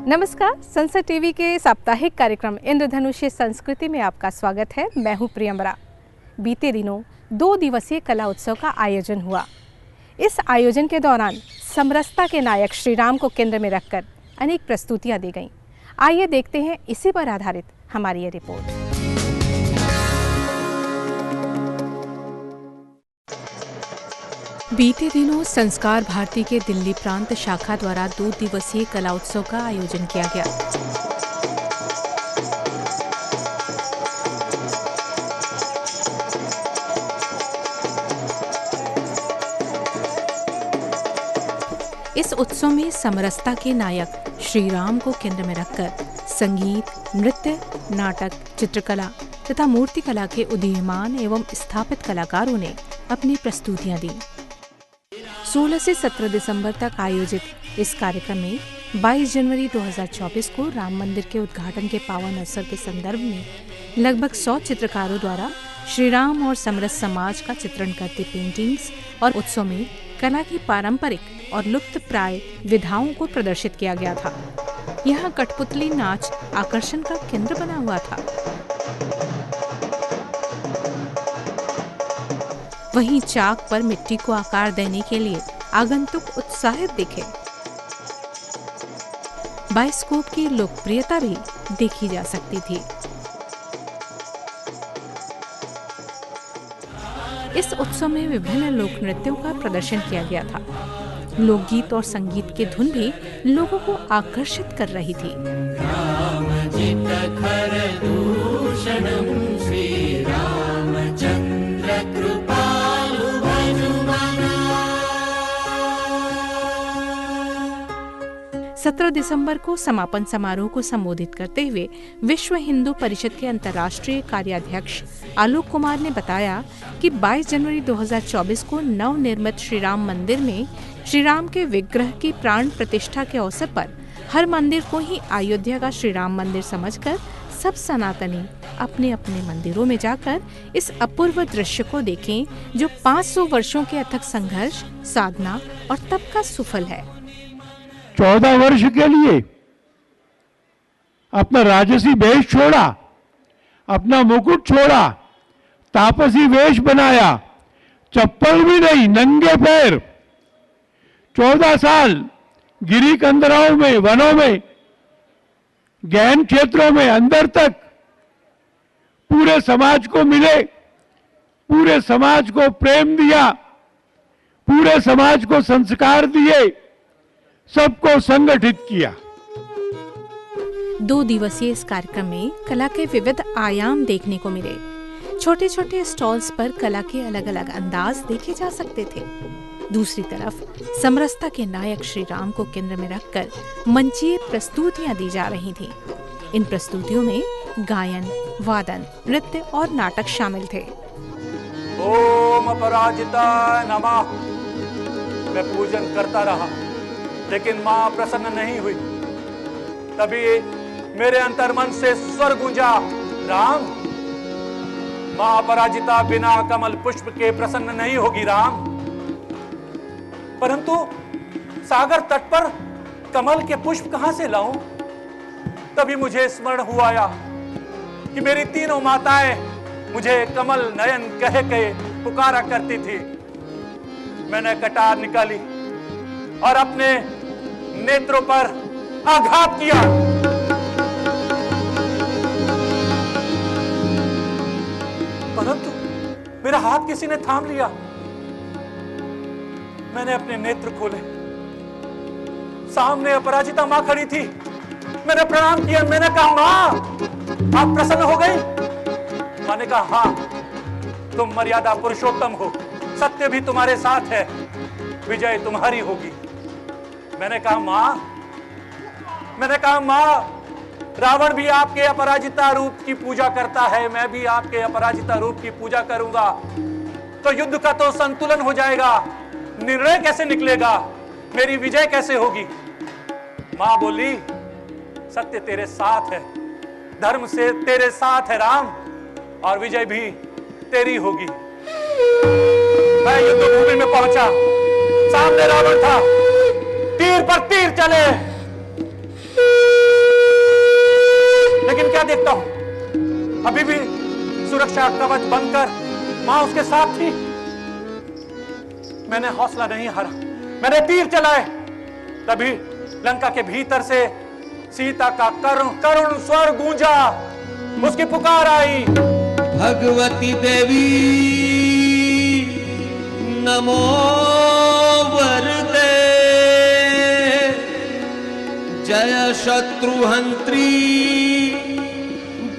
नमस्कार, संसद टीवी के साप्ताहिक कार्यक्रम इंद्रधनुष संस्कृति में आपका स्वागत है। मैं हूं प्रियंबरा। बीते दिनों 2 दिवसीय कला उत्सव का आयोजन हुआ। इस आयोजन के दौरान समरसता के नायक श्री राम को केंद्र में रखकर अनेक प्रस्तुतियां दी गईं। आइए देखते हैं इसी पर आधारित हमारी ये रिपोर्ट। बीते दिनों संस्कार भारती के दिल्ली प्रांत शाखा द्वारा 2 दिवसीय कला उत्सव का आयोजन किया गया। इस उत्सव में समरसता के नायक श्री राम को केंद्र में रखकर संगीत, नृत्य, नाटक, चित्रकला तथा मूर्तिकला के उदीयमान एवं स्थापित कलाकारों ने अपनी प्रस्तुतियां दी। 16 से 17 दिसंबर तक आयोजित इस कार्यक्रम में 22 जनवरी 2024 को राम मंदिर के उद्घाटन के पावन अवसर के संदर्भ में लगभग 100 चित्रकारों द्वारा श्री राम और समरस समाज का चित्रण करती पेंटिंग्स और उत्सव में कला की पारंपरिक और लुप्त प्राय विधाओं को प्रदर्शित किया गया था। यहाँ कठपुतली नाच आकर्षण का केंद्र बना हुआ था। वहीं चाक पर मिट्टी को आकार देने के लिए आगंतुक उत्साहित दिखे। बायोस्कोप की लोकप्रियता भी देखी जा सकती थी। इस उत्सव में विभिन्न लोक नृत्यों का प्रदर्शन किया गया था। लोकगीत और संगीत की धुन भी लोगों को आकर्षित कर रही थी। 17 दिसंबर को समापन समारोह को संबोधित करते हुए विश्व हिंदू परिषद के अंतर्राष्ट्रीय कार्याध्यक्ष आलोक कुमार ने बताया कि 22 जनवरी 2024 को नवनिर्मित श्री राम मंदिर में श्री राम के विग्रह की प्राण प्रतिष्ठा के अवसर पर हर मंदिर को ही अयोध्या का श्री राम मंदिर समझकर सब सनातनी अपने अपने मंदिरों में जाकर इस अपूर्व दृश्य को देखें, जो 500 वर्षों के अथक संघर्ष, साधना और तप का सुफल है। 14 वर्ष के लिए अपना राजसी वेश छोड़ा, अपना मुकुट छोड़ा, तापसी वेश बनाया, चप्पल भी नहीं, नंगे पैर 14 साल गिरी कंदराओं में, वनों में, गहन क्षेत्रों में, अंदर तक पूरे समाज को मिले, पूरे समाज को प्रेम दिया, पूरे समाज को संस्कार दिए, सबको संगठित किया। 2 दिवसीय इस कार्यक्रम में कला के विविध आयाम देखने को मिले। छोटे छोटे स्टॉल्स पर कला के अलग अलग अंदाज देखे जा सकते थे। दूसरी तरफ समरसता के नायक श्री राम को केंद्र में रखकर मंचीय प्रस्तुतियां दी जा रही थीं। इन प्रस्तुतियों में गायन, वादन, नृत्य और नाटक शामिल थे। ओम अपराजिताय नमः। मैं पूजन करता रहा, लेकिन मां प्रसन्न नहीं हुई। तभी मेरे अंतर्मन से स्वर गूंजा, राम, मां अपराजिता बिना कमल पुष्प के प्रसन्न नहीं होगी राम। परंतु सागर तट पर कमल के पुष्प कहां से लाऊं? तभी मुझे स्मरण हुआ आया कि मेरी तीनों माताएं मुझे कमल नयन कह के पुकारा करती थी। मैंने कटार निकाली और अपने नेत्रों पर आघात किया। परंतु मेरा हाथ किसी ने थाम लिया। मैंने अपने नेत्र खोले, सामने अपराजिता मां खड़ी थी। मैंने प्रणाम किया। मैंने कहा, मां, आप प्रसन्न हो गई? मां ने कहा, हां, तुम मर्यादा पुरुषोत्तम हो, सत्य भी तुम्हारे साथ है, विजय तुम्हारी होगी। मैंने कहा, मां, रावण भी आपके अपराजिता रूप की पूजा करता है, मैं भी आपके अपराजिता रूप की पूजा करूंगा, तो युद्ध का तो संतुलन हो जाएगा। निर्णय कैसे निकलेगा? मेरी विजय कैसे होगी? मां बोली, सत्य तेरे साथ है, धर्म से तेरे साथ है राम, और विजय भी तेरी होगी। मैं युद्ध भूमि में पहुंचा। सामने रावण था, तीर पर तीर चले। लेकिन क्या देखता हूं, अभी भी सुरक्षा कवच बनकर मां उसके साथ थी। मैंने हौसला नहीं हारा, मैंने तीर चलाए। तभी लंका के भीतर से सीता का करुण स्वर गूंजा, उसकी पुकार आई, भगवती देवी नमो वरदे, जय शत्रुहंत्री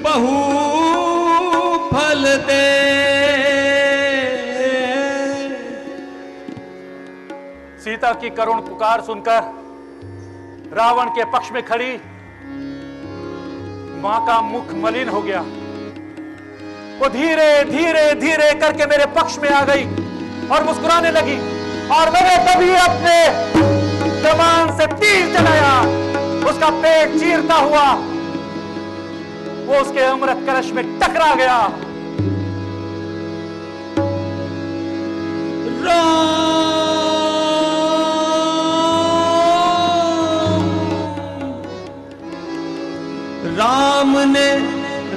बहु फल दे। सीता की करुण पुकार सुनकर रावण के पक्ष में खड़ी मां का मुख मलिन हो गया। वो धीरे धीरे धीरे करके मेरे पक्ष में आ गई और मुस्कुराने लगी, और मैंने तभी अपने कमान से तीर चलाया। उसका पेट चीरता हुआ वो उसके अमृत कलश में टकरा गया। राम ने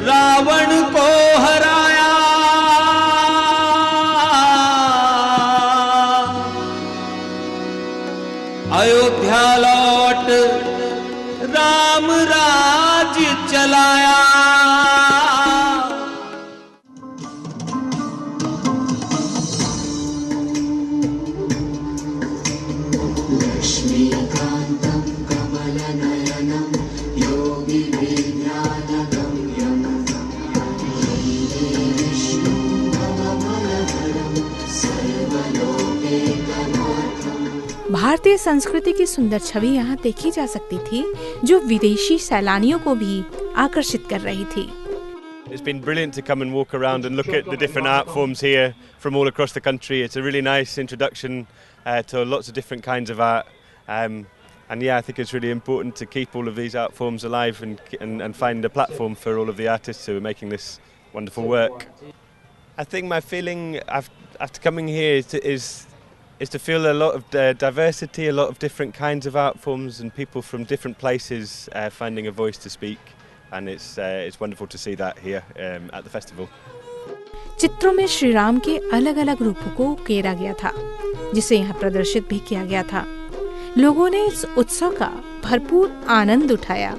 रावण को हराया, अयोध्या लौट राम राज चलाया। लक्ष्मीकान्तं कमलनयनं योगिविज्ञानगम्यं वन्दे विष्णुं भवभयहरं सर्वलोकैकनाथम्। भारतीय संस्कृति की सुंदर छवि यहाँ देखी जा सकती थी, जो विदेशी सैलानियों को भी आकर्षित कर रही थी। It's been brilliant to come and walk around and look at the different art forms here from all across the country. It's a really nice introduction to lots of different kinds of art. And yeah, I think it's really important to keep all of these art forms alive and find a platform for all of the artists who are making this wonderful work. I think my feeling after coming here is to feel a lot of diversity, a lot of different kinds of art forms and people from different places finding a voice to speak. And it's wonderful to see that here at the festival. चित्रों में श्री राम के अलग अलग रूपों को उकेरा गया था, जिसे यहाँ प्रदर्शित भी किया गया था। लोगों ने इस उत्सव का भरपूर आनंद उठाया।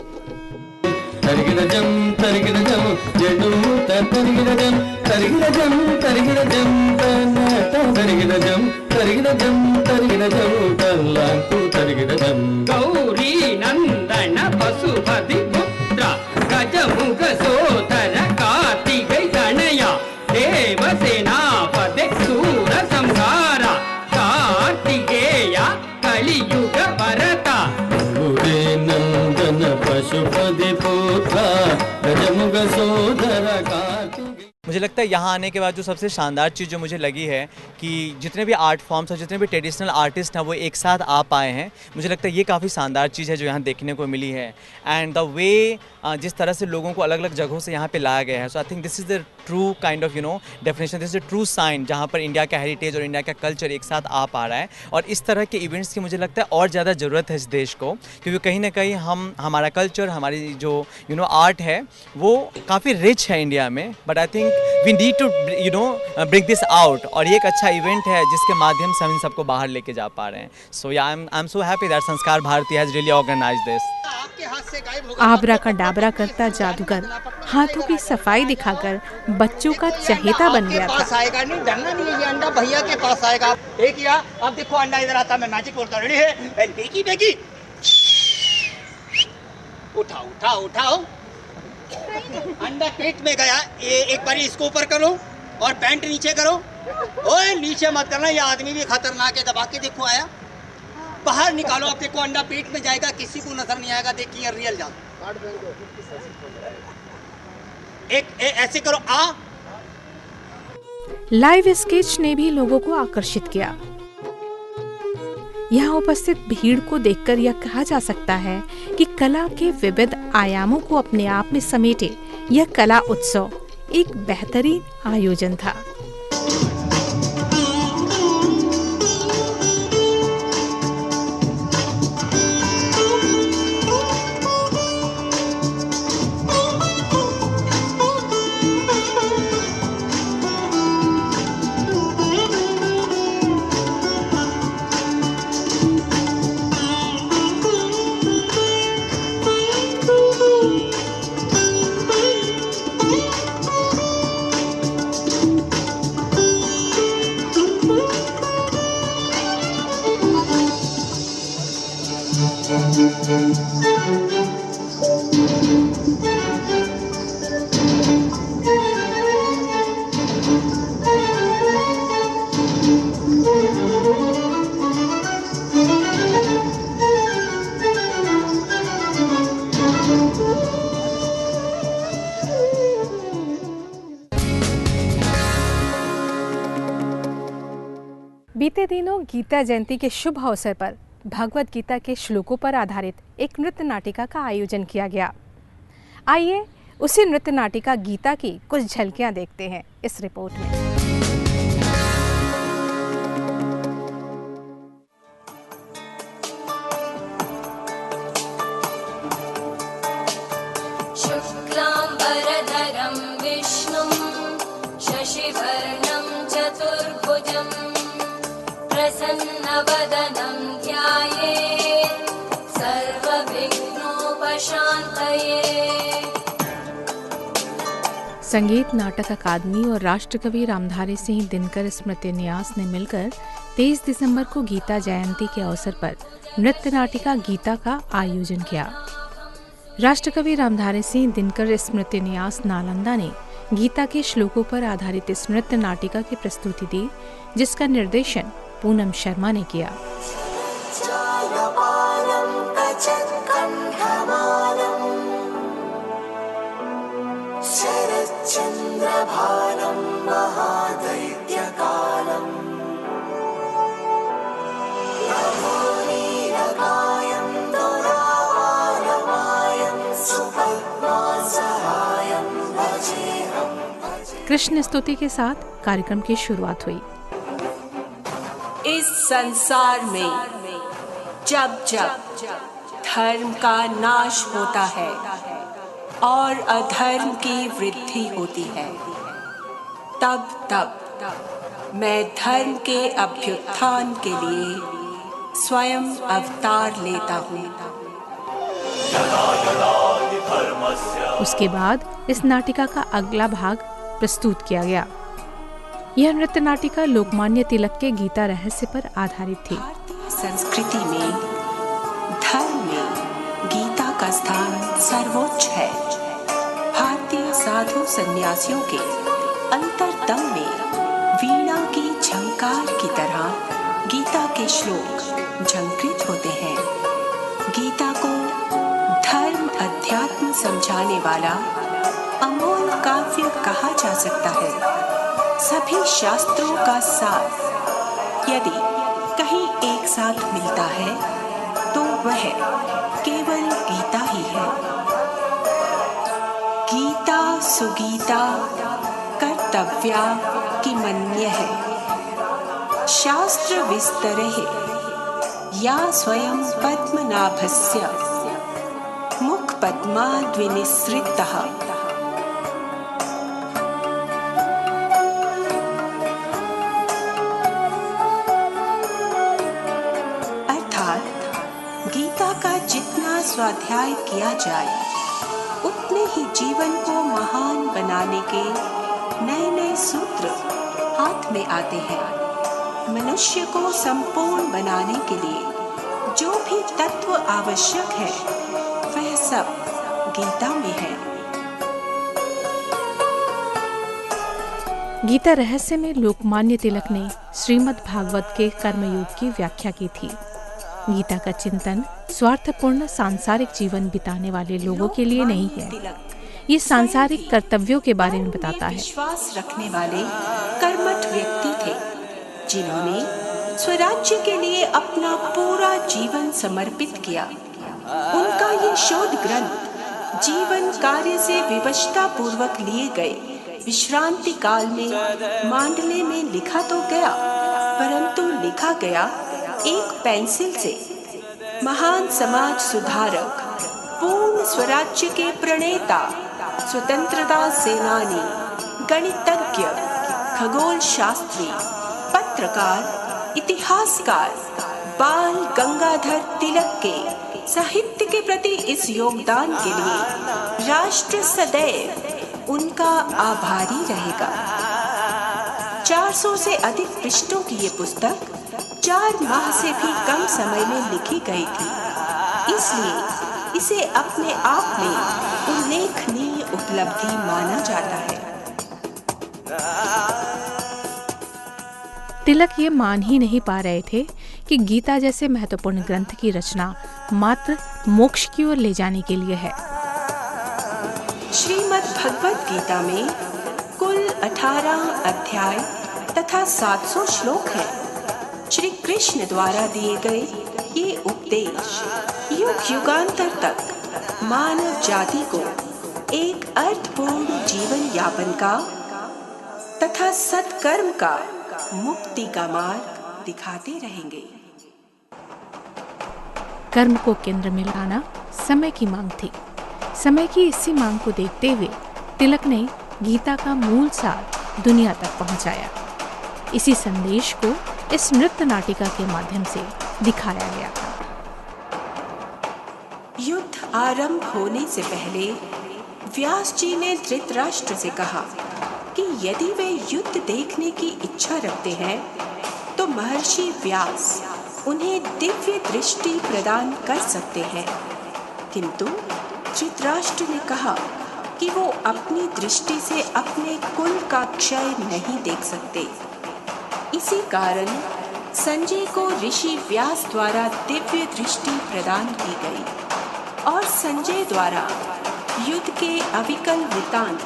गौरी नंदन पशुपति पुत्र गजमुख सोदर कार्तिक तनया देवसेनापति सूर संहारा कार्तिकेया कलियुग भरता। गौरी नंदन पशुपति पुत्र गजमुख सोदर कार्तिक। मुझे लगता है यहाँ आने के बाद जो सबसे शानदार चीज़ जो मुझे लगी है कि जितने भी आर्ट फॉर्म्स और जितने भी ट्रेडिशनल आर्टिस्ट हैं वो एक साथ आ पाए हैं। मुझे लगता है ये काफ़ी शानदार चीज़ है जो यहाँ देखने को मिली है। एंड द वे जिस तरह से लोगों को अलग अलग जगहों से यहाँ पे लाया गया है, so I think this is the true kind of definition, this is the true sign जहाँ पर इंडिया का हेरिटेज और इंडिया का कल्चर एक साथ आ पा रहा है। और इस तरह के इवेंट्स की मुझे लगता है और ज़्यादा ज़रूरत है इस देश को, क्योंकि कहीं ना कहीं हमारा कल्चर, हमारी जो आर्ट है वो काफ़ी रिच है इंडिया में। But I think we need to bring this out, और ये एक अच्छा इवेंट है जिसके माध्यम से हम इन सबको बाहर लेके जा पा रहे हैं। So I am so happy that Sanskar Bharati has really organised this. आबरा का डाबरा करता जादूगर हाथों की सफाई दिखाकर बच्चों का चहेता बन गया था। आएगा नहीं, डरना नहीं है, ये अंडा भैया के पास आएगा। एक किया, अब देखो अंडा इधर आता, मैं मैजिक बोलता हूँ, रेडी है? बेगी बेगी, उठाओ उठाओ उठाओ। अंडा पेट में गया, एक बार इसको ऊपर करो और पैंट नीचे करो। ओए नीचे मत करना, ये आदमी भी खतरनाक है। दबा के देखो, आया, बाहर निकालो। अब देखो अंडा पेट में जाएगा, किसी को नजर नहीं आएगा। देखिए रियल जादू। एक ऐसे करो, आ। लाइव स्केच ने भी लोगों को आकर्षित किया। यहाँ उपस्थित भीड़ को देखकर यह कहा जा सकता है कि कला के विविध आयामों को अपने आप में समेटे यह कला उत्सव एक बेहतरीन आयोजन था। बीते दिनों गीता जयंती के शुभ अवसर पर भगवत गीता के श्लोकों पर आधारित एक नृत्य नाटिका का आयोजन किया गया। आइए उसी नृत्य नाटिका गीता की कुछ झलकियां देखते हैं इस रिपोर्ट में। शुक्लांबरधरं विष्णुं शशिवर्णं चतुर्भुजं प्रसन्नवदनं ध्यायेत् सर्वविघ्नोपशान्तये। संगीत नाटक अकादमी और राष्ट्रकवि रामधारी सिंह दिनकर स्मृति न्यास ने मिलकर 23 दिसंबर को गीता जयंती के अवसर पर नृत्य नाटिका गीता का आयोजन किया। राष्ट्रकवि रामधारी सिंह दिनकर स्मृति न्यास नालंदा ने गीता के श्लोकों पर आधारित इस नृत्य नाटिका की प्रस्तुति दी, जिसका निर्देशन पूनम शर्मा ने किया। कृष्ण स्तुति के साथ कार्यक्रम की शुरुआत हुई। इस संसार में जब जब धर्म का नाश होता है और अधर्म की वृद्धि होती है, तब तब मैं धर्म के अभ्युत्थान के लिए स्वयं अवतार लेता हूँ। उसके बाद इस नाटिका का अगला भाग प्रस्तुत किया गया। यह नृत्य नाटिका लोकमान्य तिलक के गीता रहस्य पर आधारित थी। संस्कृति में धर्म में गीता का स्थान सर्वोच्च है। भारतीय साधु सन्यासियों के अंतरतम में वीणा की झंकार की तरह गीता के श्लोक झंकृत होते हैं। गीता को धर्म अध्यात्म समझाने वाला अमोल काव्य कहा जा सकता है। सभी शास्त्रों का सार यदि कहीं एक साथ मिलता है तो वह केवल गीता ही है। गीता सुगीता कर्तव्या की मन्यः शास्त्र विस्तरेः या स्वयं पद्मनाभस्य मुख पद्माद्विनिसृतः। जितना स्वाध्याय किया जाए उतने ही जीवन को महान बनाने के नए नए सूत्र हाथ में आते हैं। मनुष्य को संपूर्ण बनाने के लिए जो भी तत्व आवश्यक है वह सब गीता में है। गीता रहस्य में लोकमान्य तिलक ने श्रीमद् भागवत के कर्मयोग की व्याख्या की थी। गीता का चिंतन स्वार्थपूर्ण सांसारिक जीवन बिताने वाले लोगों के लिए नहीं है। ये सांसारिक कर्तव्यों के बारे में बताता है। विश्वास रखने वाले कर्मठ व्यक्ति थे जिन्होंने स्वराज्य के लिए अपना पूरा जीवन समर्पित किया। उनका ये शोध ग्रंथ जीवन कार्य से विवशता पूर्वक लिए गए विश्रांति काल में मांडले में लिखा तो गया, परंतु लिखा गया एक पेंसिल से। महान समाज सुधारक, पूर्ण स्वराज्य के प्रणेता, स्वतंत्रता सेनानी, गणितज्ञ, खगोल शास्त्री, पत्रकार, इतिहासकार बाल गंगाधर तिलक के साहित्य के प्रति इस योगदान के लिए राष्ट्र सदैव उनका आभारी रहेगा। 400 से अधिक पृष्ठों की ये पुस्तक 4 माह से भी कम समय में लिखी गई थी, इसलिए इसे अपने आप में उल्लेखनीय उपलब्धि माना जाता है। तिलक ये मान ही नहीं पा रहे थे कि गीता जैसे महत्वपूर्ण ग्रंथ की रचना मात्र मोक्ष की ओर ले जाने के लिए है। श्रीमद् भगवत गीता में कुल 18 अध्याय तथा 700 श्लोक हैं। कृष्ण द्वारा दिए गए ये उपदेश युग युगांतर तक मानव जाति को एक अर्थपूर्ण जीवन यापन का तथा सत्कर्म का मुक्ति का मार्ग दिखाते रहेंगे। कर्म को केंद्र में लाना समय की मांग थी। समय की इसी मांग को देखते हुए तिलक ने गीता का मूल सार दुनिया तक पहुंचाया। इसी संदेश को इस नृत्य नाटिका के माध्यम से दिखाया गया था। युद्ध आरंभ होने से पहले व्यास जी ने धृतराष्ट्र से कहा कि यदि वे युद्ध देखने की इच्छा रखते हैं तो महर्षि व्यास उन्हें दिव्य दृष्टि प्रदान कर सकते हैं। किंतु धृतराष्ट्र ने कहा कि वो अपनी दृष्टि से अपने कुल का क्षय नहीं देख सकते। इसी कारण संजय को ऋषि व्यास द्वारा दिव्य दृष्टि प्रदान की गई और संजय द्वारा युद्ध के अविकल वृतांत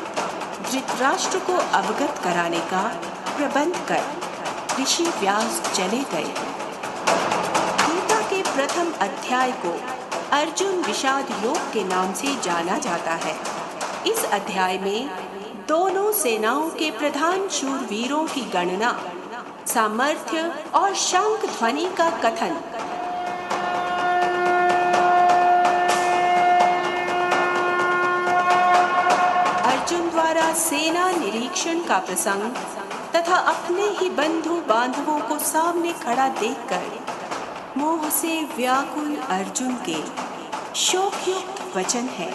धृतराष्ट्र को अवगत कराने का प्रबंध कर ऋषि व्यास चले गए। गीता के प्रथम अध्याय को अर्जुन विषाद योग के नाम से जाना जाता है। इस अध्याय में दोनों सेनाओं के प्रधान शूरवीरों की गणना, सामर्थ्य और शंख ध्वनि का कथन, अर्जुन द्वारा सेना निरीक्षण का प्रसंग तथा अपने ही बंधु बांधवों को सामने खड़ा देखकर मोह से व्याकुल अर्जुन के शोकयुक्त वचन है।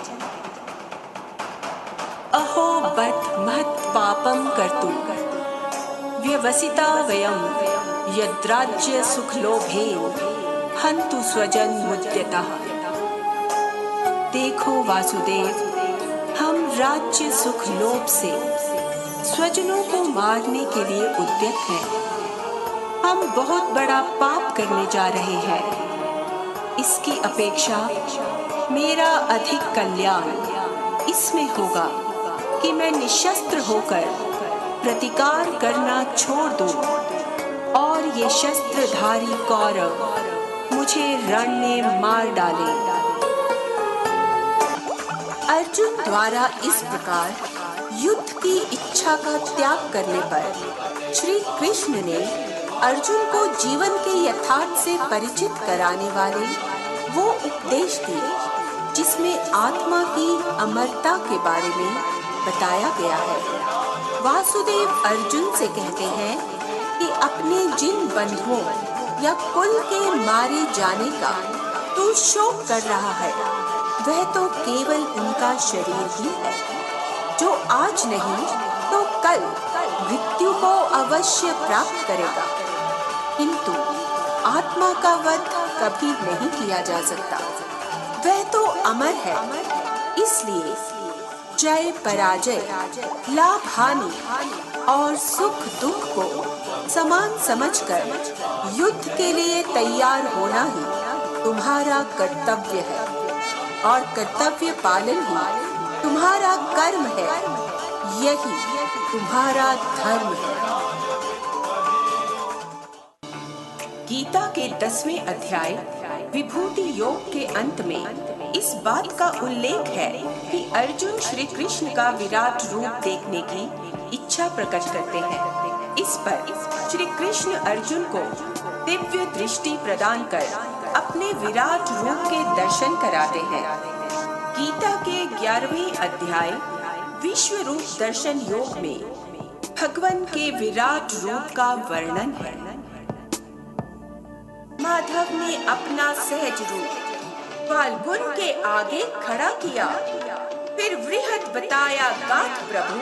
अहो बत महत् पापम कर्तुं व्यवसिता वयं यद्राज्य सुखलोभेन हन्तु स्वजन मुद्यतः। देखो वासुदेव, हम राज्य सुख लोभ से स्वजनों को मारने के लिए उद्यत हैं। हम बहुत बड़ा पाप करने जा रहे हैं। इसकी अपेक्षा मेरा अधिक कल्याण इसमें होगा कि मैं निशस्त्र होकर प्रतिकार करना छोड़ दूं और ये शस्त्रधारी कौरव मुझे रण में मार डाले। अर्जुन द्वारा इस प्रकार युद्ध की इच्छा का त्याग करने पर श्री कृष्ण ने अर्जुन को जीवन के यथार्थ से परिचित कराने वाले वो उपदेश दिए जिसमें आत्मा की अमरता के बारे में बताया गया है। वासुदेव अर्जुन से कहते हैं कि अपने जिन बंधुओं या कुल के मारे जाने का तू शोक कर रहा है, वह तो केवल उनका शरीर ही है, जो आज नहीं तो कल मृत्यु को अवश्य प्राप्त करेगा। किंतु आत्मा का वध कभी नहीं किया जा सकता, वह तो अमर है। इसलिए जय पराजय, लाभ हानि और सुख दुख को समान समझकर युद्ध के लिए तैयार होना ही तुम्हारा कर्तव्य है और कर्तव्य पालन ही तुम्हारा कर्म है। यही तुम्हारा धर्म है। गीता के 10वें अध्याय विभूति योग के अंत में इस बात का उल्लेख है कि अर्जुन श्री कृष्ण का विराट रूप देखने की इच्छा प्रकट करते हैं। इस पर श्री कृष्ण अर्जुन को दिव्य दृष्टि प्रदान कर अपने विराट रूप के दर्शन कराते हैं। गीता के 11वें अध्याय विश्व रूप दर्शन योग में भगवान के विराट रूप का वर्णन है। माधव ने अपना सहज रूप फाल्गुन के आगे खड़ा किया, फिर वृहद बताया गाथ प्रभु,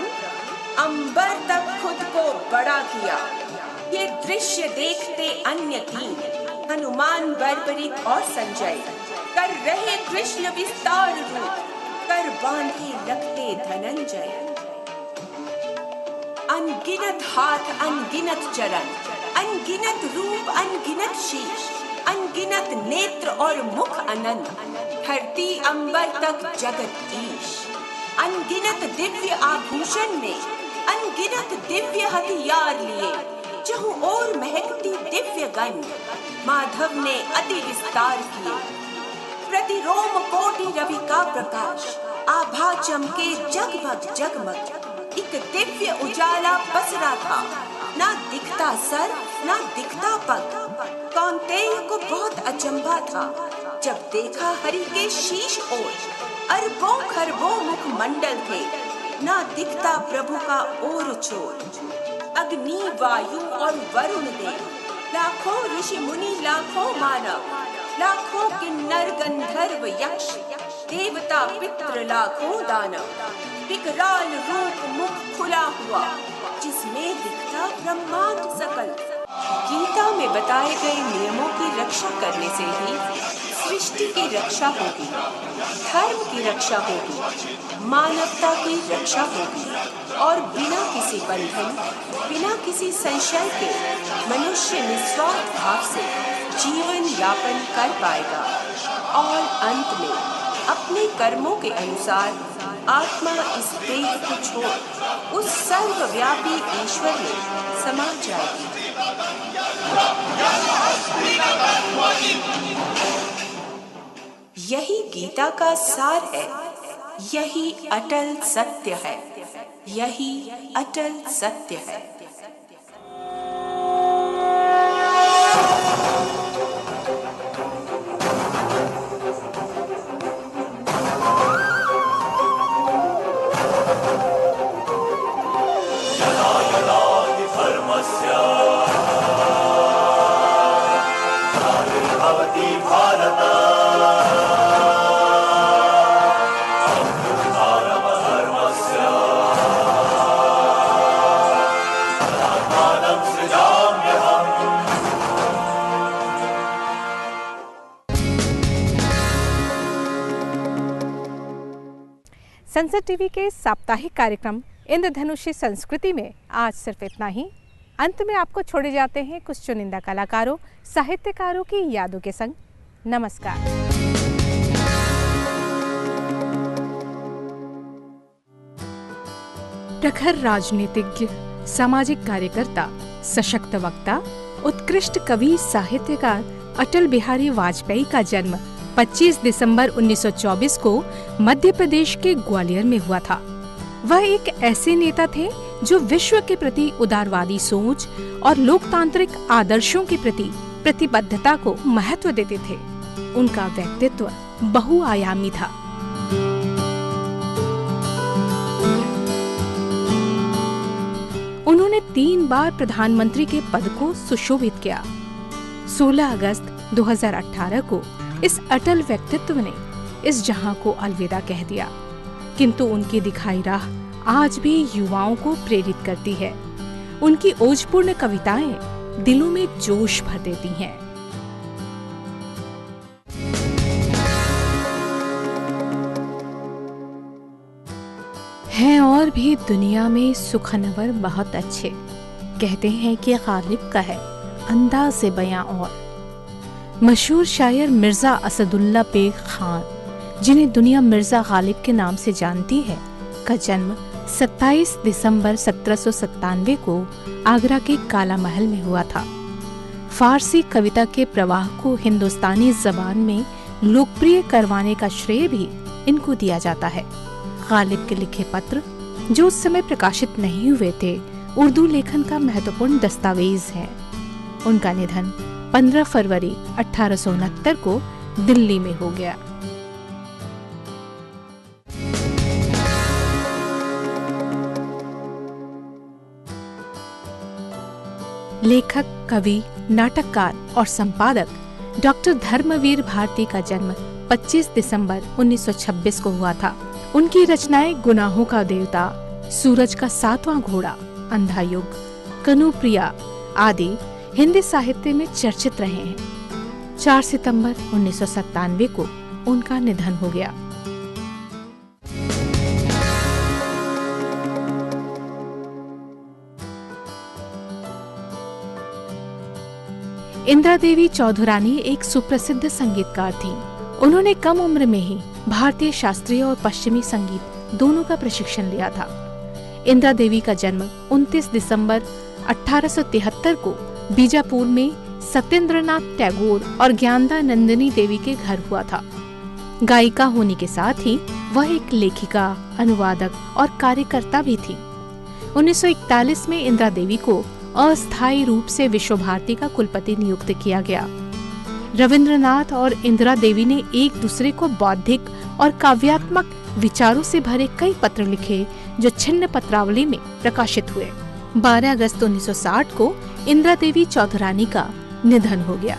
अंबर तक खुद को बड़ा किया। ये दृश्य देखते अन्य तीन, हनुमान, बर्बरिक और संजय, कर रहे कृष्ण विस्तार रूप, कर बांधे रखते धनंजय। अनगिनत हाथ, अनगिनत चरण, अनगिनत रूप, अनगिनत शीश, अनगिनत नेत्र और मुख अनंत, धरती अंबर तक जगत ईश। अनगिनत दिव्य आभूषण में अनगिनत दिव्य हथियार लिए, जहु और महकती दिव्य गंध माधव ने अति विस्तार किए। प्रति रोम कोटि रवि का प्रकाश, आभा चमके जगमग जगमग। एक दिव्य उजाला पसरा था, ना दिखता सर ना दिखता पग। कौन्तेय को बहुत अचंभा था जब देखा हरि के शीश ओर। अरबों खरबों मुख मंडल थे, ना दिखता प्रभु का और छोर। अग्नि वायु और वरुण देव, लाखों ऋषि मुनि लाखों मानव, लाखों किन्नर गंधर्व यक्ष, देवता पितृ लाखों दानव। विकराल रूप मुख खुला हुआ, जिसमें दिखता ब्रह्मांड सकल। गीता में बताए गए नियमों की रक्षा करने से ही सृष्टि की रक्षा होगी, धर्म की रक्षा होगी, मानवता की रक्षा होगी और बिना किसी बंधन, बिना किसी संशय के मनुष्य निस्वार्थ भाव से जीवन यापन कर पाएगा और अंत में अपने कर्मों के अनुसार आत्मा इस देह को छोड़ उस सर्वव्यापी ईश्वर में समा जाएगी। यही गीता का सार है, यही अटल सत्य है, यही अटल सत्य है। संसद टीवी के साप्ताहिक कार्यक्रम इंद्रधनुषी संस्कृति में आज सिर्फ इतना ही। अंत में आपको छोड़े जाते हैं कुछ चुनिंदा कलाकारों, साहित्यकारों की यादों के संग। नमस्कार। प्रखर राजनीतिज्ञ, सामाजिक कार्यकर्ता, सशक्त वक्ता, उत्कृष्ट कवि, साहित्यकार अटल बिहारी वाजपेयी का जन्म 25 दिसंबर 1924 को मध्य प्रदेश के ग्वालियर में हुआ था। वह एक ऐसे नेता थे जो विश्व के प्रति उदारवादी सोच और लोकतांत्रिक आदर्शों के प्रति प्रतिबद्धता को महत्व देते थे। उनका व्यक्तित्व बहुआयामी था। उन्होंने 3 बार प्रधानमंत्री के पद को सुशोभित किया। 16 अगस्त 2018 को इस अटल व्यक्तित्व ने इस जहां को अलविदा कह दिया, किंतु उनकी दिखाई राह आज भी युवाओं को प्रेरित करती है। उनकी ओजपूर्ण कविताएं दिलों में जोश भर देती हैं। हैं और भी दुनिया में सुखनवर बहुत अच्छे, कहते हैं कि गालिब का है अंदाज़े बयां। और मशहूर शायर मिर्जा असदुल्ला बेग खान, जिन्हें दुनिया मिर्जा गालिब के नाम से जानती है, का जन्म 27 दिसंबर 1797 को आगरा के काला महल में हुआ था। फारसी कविता के प्रवाह को हिंदुस्तानी जबान में लोकप्रिय करवाने का श्रेय भी इनको दिया जाता है। गालिब के लिखे पत्र, जो उस समय प्रकाशित नहीं हुए थे, उर्दू लेखन का महत्वपूर्ण दस्तावेज है। उनका निधन 15 फरवरी 1869 को दिल्ली में हो गया। लेखक, कवि, नाटककार और संपादक डॉक्टर धर्मवीर भारती का जन्म 25 दिसंबर 1926 को हुआ था। उनकी रचनाएं गुनाहों का देवता, सूरज का 7वां घोड़ा, अंधा युग, कनुप्रिया आदि हिंदी साहित्य में चर्चित रहे हैं। 4 सितंबर 1997 को उनका निधन हो गया। इंदिरा देवी चौधुरानी एक सुप्रसिद्ध संगीतकार थीं। उन्होंने कम उम्र में ही भारतीय शास्त्रीय और पश्चिमी संगीत दोनों का प्रशिक्षण लिया था। इंदिरा देवी का जन्म 29 दिसंबर 1873 को बीजापुर में सत्येंद्रनाथ टैगोर और ज्ञानदानंदिनी देवी के घर हुआ था। गायिका होने के साथ ही वह एक लेखिका, अनुवादक और कार्यकर्ता भी थी। 1941 में इंदिरा देवी को अस्थायी रूप से विश्व भारती का कुलपति नियुक्त किया गया। रविंद्रनाथ और इंदिरा देवी ने एक दूसरे को बौद्धिक और काव्यात्मक विचारों से भरे कई पत्र लिखे जो छिन्न पत्रावली में प्रकाशित हुए। 12 अगस्त 1960 को इंदिरा देवी चौधरानी का निधन हो गया।